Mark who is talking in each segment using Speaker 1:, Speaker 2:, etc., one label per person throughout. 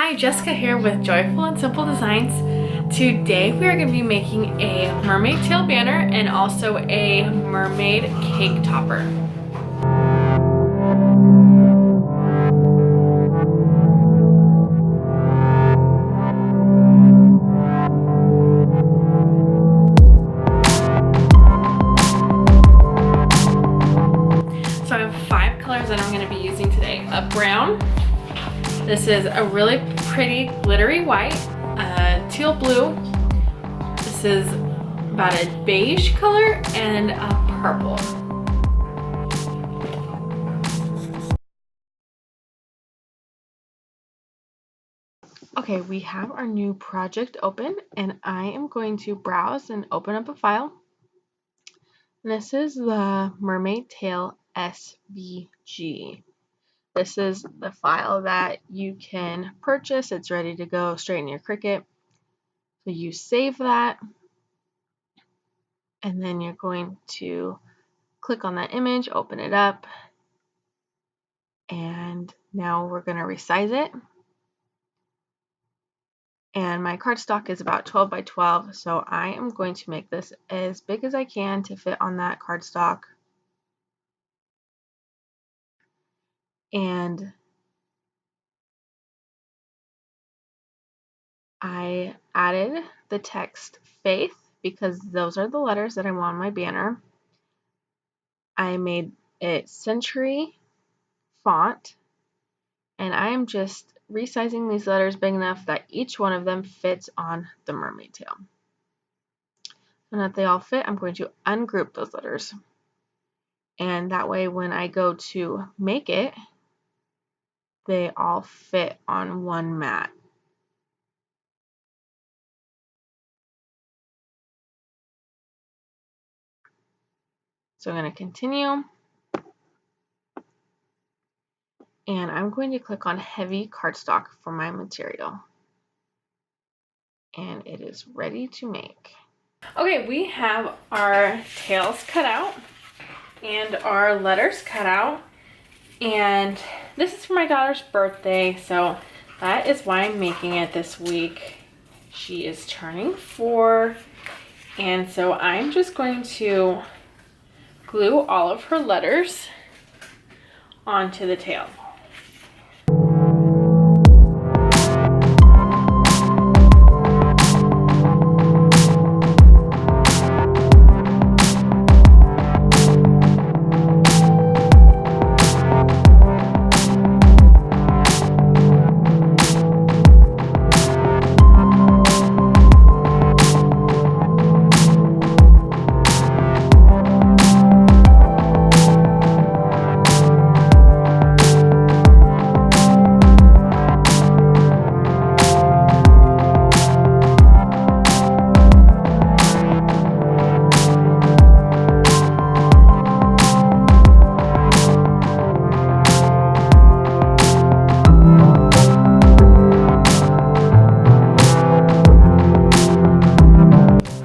Speaker 1: Hi, Jessica here with Joyful and Simple Designs. Today we are going to be making a mermaid tail banner and also a mermaid cake topper. So I have 5 colors that I'm going to be using today. A brown, this is a really pretty glittery white, teal blue, this is about a beige color, and a purple. Okay, we have our new project open and I am going to browse and open up a file. This is the Mermaid Tail SVG. This is the file that you can purchase. It's ready to go straight in your Cricut. So you save that and then you're going to click on that image, open it up, and now we're going to resize it. And my cardstock is about 12 by 12, so I am going to make this as big as I can to fit on that cardstock. And I added the text Faith because those are the letters that I want on my banner. I made it Century font, and I am just resizing these letters big enough that each one of them fits on the mermaid tail. And that they all fit, I'm going to ungroup those letters. And that way when I go to make it, they all fit on one mat. So I'm going to continue. And I'm going to click on heavy cardstock for my material. And it is ready to make. Okay, we have our tails cut out and our letters cut out. And this is for my daughter's birthday, so that is why I'm making it this week. She is turning 4, and so I'm just going to glue all of her letters onto the tail.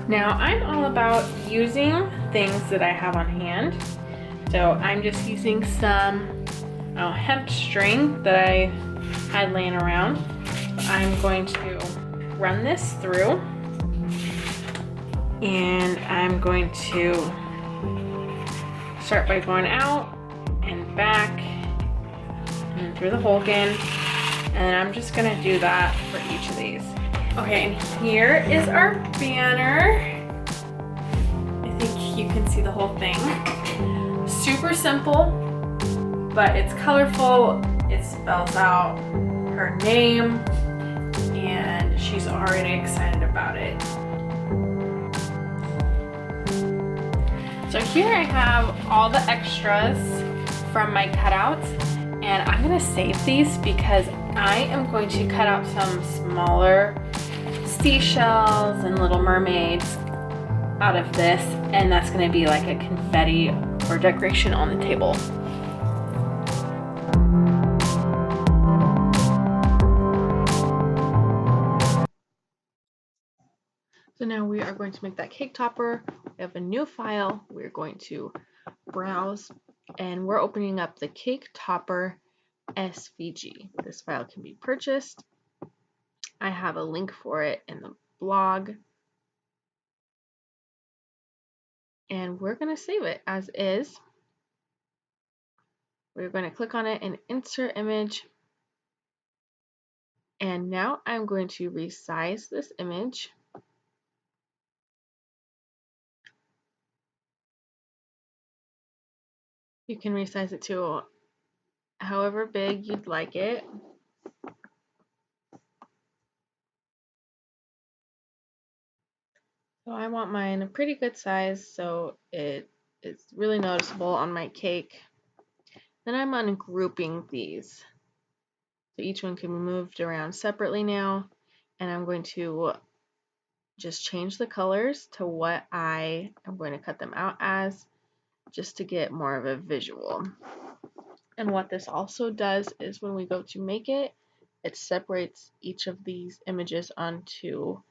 Speaker 1: Now I'm all about using things that I have on hand. So I'm just using some hemp string that I had laying around. I'm going to run this through and I'm going to start by going out and back and through the hole again, and I'm just going to do that for each of these. Okay, and here is our banner. I think you can see the whole thing. Super simple, but it's colorful. It spells out her name, and she's already excited about it. So here I have all the extras from my cutouts, and I'm gonna save these because I am going to cut out some smaller seashells and little mermaids out of this, and that's going to be like a confetti or decoration on the table. So now we are going to make that cake topper. We have a new file. We're going to browse, and we're opening up the cake topper SVG. This file can be purchased. I have a link for it in the blog. And we're going to save it as is. We're going to click on it and insert image. And now I'm going to resize this image. You can resize it to however big you'd like it. So I want mine a pretty good size so it is really noticeable on my cake. Then I'm ungrouping these. So each one can be moved around separately now. And I'm going to just change the colors to what I am going to cut them out as, just to get more of a visual. And what this also does is when we go to make it, it separates each of these images onto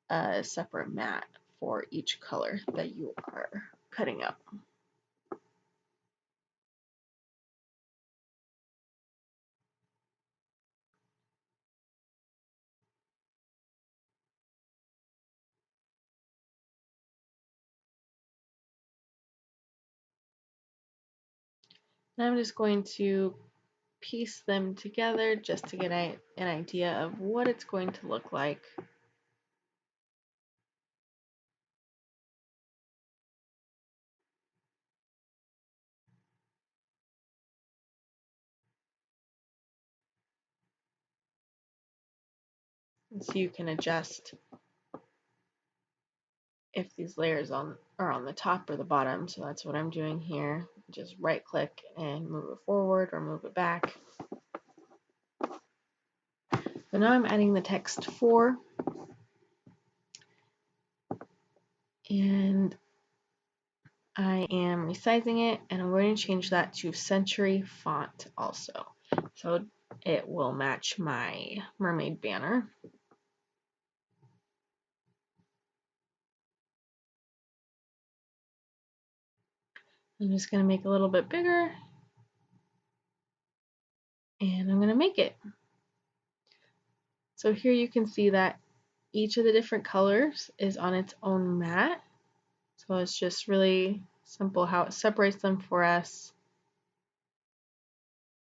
Speaker 1: a separate mat for each color that you are cutting out. And I'm just going to piece them together just to get an idea of what it's going to look like. And so you can adjust if these layers are on the top or the bottom. So that's what I'm doing here. Just right click and move it forward or move it back. So now I'm adding the text 4. And I am resizing it, and I'm going to change that to Century font also. So it will match my mermaid banner. I'm just going to make it a little bit bigger, and I'm going to make it. So here you can see that each of the different colors is on its own mat. So it's just really simple how it separates them for us.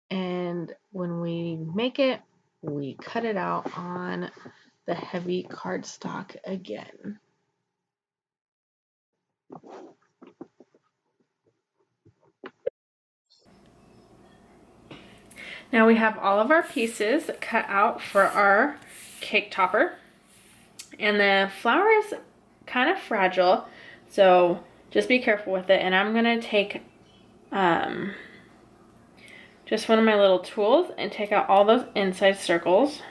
Speaker 1: And when we make it, we cut it out on the heavy cardstock again. Now we have all of our pieces cut out for our cake topper. And the flour is kind of fragile, so just be careful with it. And I'm gonna take just one of my little tools and take out all those inside circles.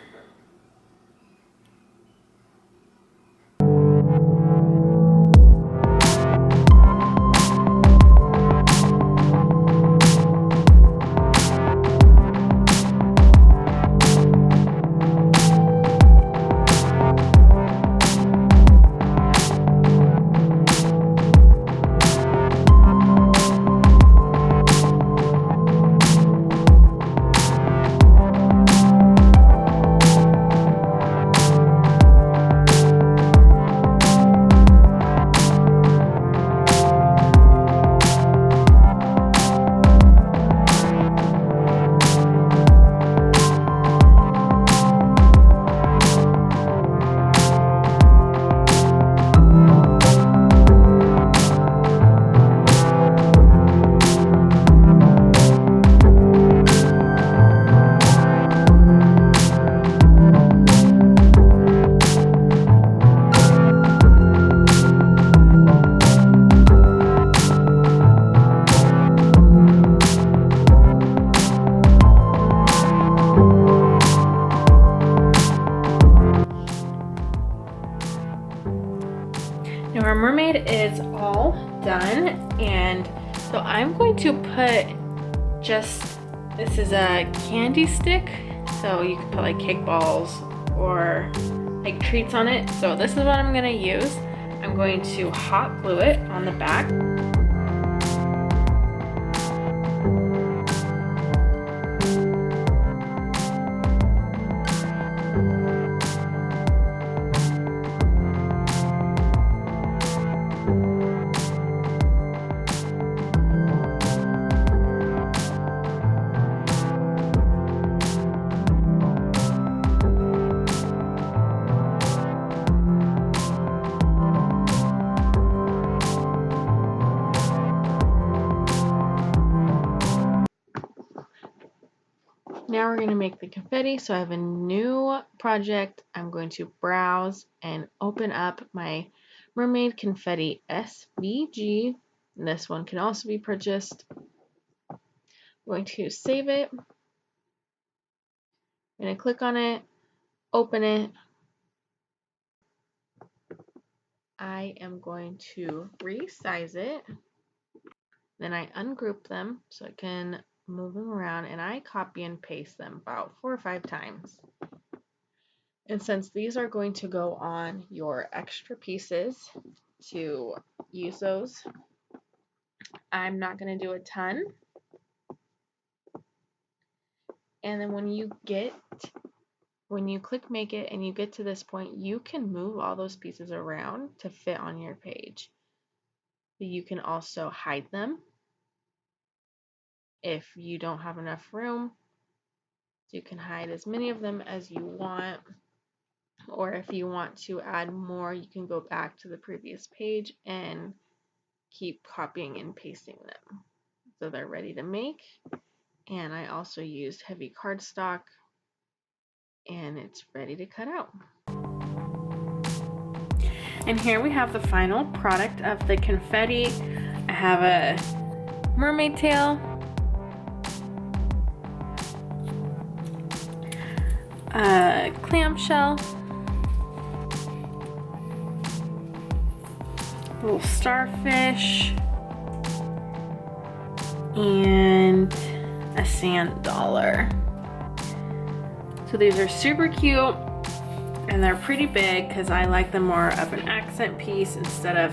Speaker 1: Now our mermaid is all done, and so I'm going to put this is a candy stick, so you can put like cake balls or like treats on it. So this is what I'm gonna use. I'm going to hot glue it on the back. now we're going to make the confetti. So I have a new project. I'm going to browse and open up my Mermaid Confetti SVG. This one can also be purchased. I'm going to save it. I'm going to click on it, open it. I am going to resize it. Then I ungroup them so I can move them around, and I copy and paste them about 4 or 5 times. And since these are going to go on your extra pieces to use those, I'm not going to do a ton. And then when you click make it and you get to this point, you can move all those pieces around to fit on your page. You can also hide them if you don't have enough room. So you can hide as many of them as you want. Or if you want to add more, you can go back to the previous page and keep copying and pasting them. So they're ready to make. And I also used heavy cardstock, and it's ready to cut out. And here we have the final product of the confetti. I have a mermaid tail, a clamshell, a little starfish, and a sand dollar. So these are super cute, and they're pretty big because I like them more of an accent piece instead of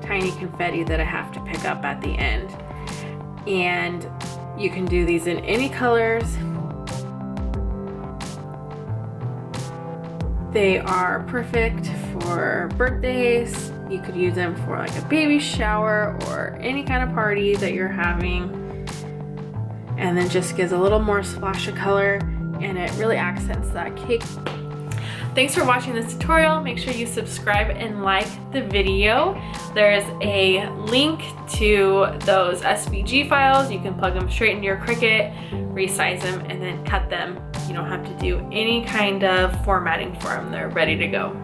Speaker 1: tiny confetti that I have to pick up at the end. And you can do these in any colors. They are perfect for birthdays. You could use them for like a baby shower or any kind of party that you're having. And then just gives a little more splash of color, and it really accents that cake. Thanks for watching this tutorial. Make sure you subscribe and like the video. There's a link to those SVG files. You can plug them straight into your Cricut, resize them, and then cut them. You don't have to do any kind of formatting for them. They're ready to go.